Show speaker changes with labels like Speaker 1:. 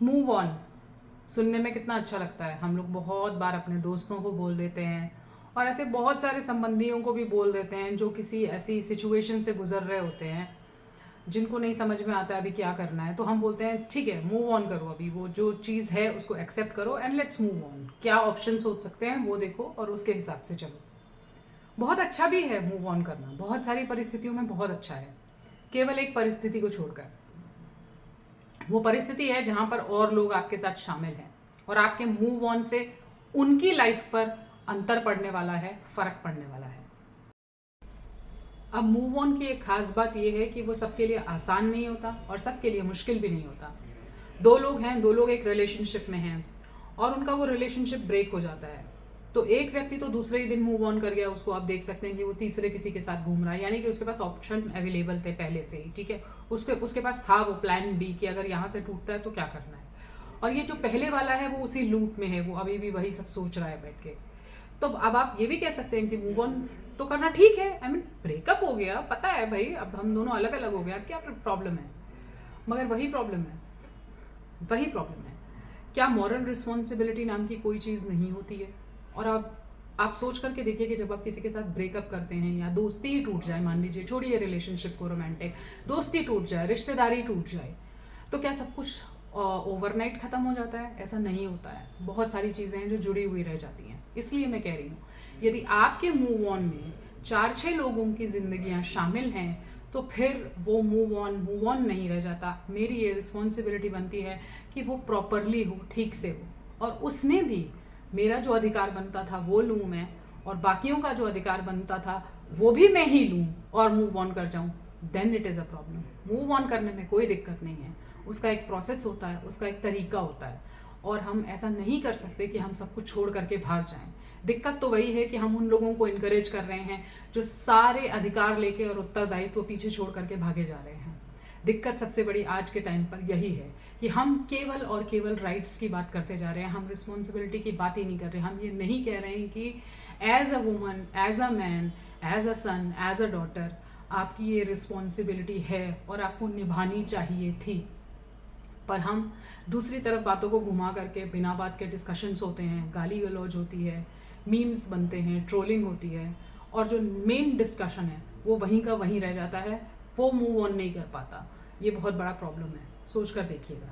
Speaker 1: Move on सुनने में कितना अच्छा लगता है। हम लोग बहुत बार अपने दोस्तों को बोल देते हैं और ऐसे बहुत सारे संबंधियों को भी बोल देते हैं जो किसी ऐसी सिचुएशन से गुजर रहे होते हैं जिनको नहीं समझ में आता है अभी क्या करना है। तो हम बोलते हैं ठीक है, मूव ऑन करो, अभी वो जो चीज़ है उसको एक्सेप्ट करो एंड लेट्स मूव ऑन। क्या ऑप्शन सोच सकते हैं वो देखो और उसके हिसाब से चलो। बहुत अच्छा भी है मूव ऑन करना, बहुत सारी परिस्थितियों में बहुत अच्छा है। केवल एक परिस्थिति को छोड़कर, वो परिस्थिति है जहां पर और लोग आपके साथ शामिल हैं और आपके मूव ऑन से उनकी लाइफ पर अंतर पड़ने वाला है, फर्क पड़ने वाला है। अब मूव ऑन की एक खास बात यह है कि वो सबके लिए आसान नहीं होता और सबके लिए मुश्किल भी नहीं होता। दो लोग हैं, दो लोग एक रिलेशनशिप में हैं और उनका वो रिलेशनशिप ब्रेक हो जाता है, तो एक व्यक्ति तो दूसरे ही दिन मूव ऑन कर गया, उसको आप देख सकते हैं कि वो तीसरे किसी के साथ घूम रहा है, यानी कि उसके पास ऑप्शन अवेलेबल थे पहले से ही। ठीक है, उसके पास था वो प्लान बी कि अगर यहाँ से टूटता है तो क्या करना है। और ये जो पहले वाला है वो उसी लूप में है, वो अभी भी वही सब सोच रहा है बैठ के। तो अब आप ये भी कह सकते हैं कि मूव ऑन तो करना ठीक है, आई मीन ब्रेकअप हो गया, पता है भाई, अब हम दोनों अलग अलग हो गए, अब क्या प्रॉब्लम है। मगर वही प्रॉब्लम है, क्या मॉरल रिस्पॉन्सिबिलिटी नाम की कोई चीज़ नहीं होती है। और आप सोच करके देखिए कि जब आप किसी के साथ ब्रेकअप करते हैं या दोस्ती ही टूट जाए, मान लीजिए, छोड़िए रिलेशनशिप को, रोमांटिक दोस्ती टूट जाए, रिश्तेदारी टूट जाए, तो क्या सब कुछ ओवरनाइट ख़त्म हो जाता है? ऐसा नहीं होता है। बहुत सारी चीज़ें हैं जो जुड़ी हुई रह जाती हैं। इसलिए मैं कह रही हूँ, यदि आपके मूव ऑन में 4-6 लोगों की ज़िंदगियाँ शामिल हैं तो फिर वो मूव ऑन नहीं रह जाता। मेरी ये रिस्पॉन्सिबिलिटी बनती है कि वो प्रॉपरली हो, ठीक से हो, और उसमें भी मेरा जो अधिकार बनता था वो लूँ मैं, और बाकियों का जो अधिकार बनता था वो भी मैं ही लूँ और मूव ऑन कर जाऊँ। Then it is a problem. Move on करने में कोई दिक्कत नहीं है, उसका एक प्रोसेस होता है, उसका एक तरीका होता है, और हम ऐसा नहीं कर सकते कि हम सब कुछ छोड़ करके भाग जाएं। दिक्कत तो वही है कि हम उन लोगों को इनकरेज कर रहे हैं जो सारे अधिकार लेके और उत्तरदायित्व पीछे छोड़ करके भागे जा रहे हैं। दिक्कत सबसे बड़ी आज के टाइम पर यही है कि हम केवल और केवल राइट्स की बात करते जा रहे हैं, हम रिस्पॉन्सिबिलिटी की बात ही नहीं कर रहे। हम ये नहीं कह रहे हैं कि as a woman, as a man, as a son, as a daughter आपकी ये रिस्पॉन्सिबिलिटी है और आपको निभानी चाहिए थी। पर हम दूसरी तरफ बातों को घुमा करके बिना बात के डिस्कशंस होते हैं, गाली गलौज होती है, मीम्स बनते हैं, ट्रोलिंग होती है, और जो मेन डिस्कशन है वो वहीं का वहीं रह जाता है, वो मूव ऑन नहीं कर पाता। ये बहुत बड़ा प्रॉब्लम है, सोच कर देखिएगा।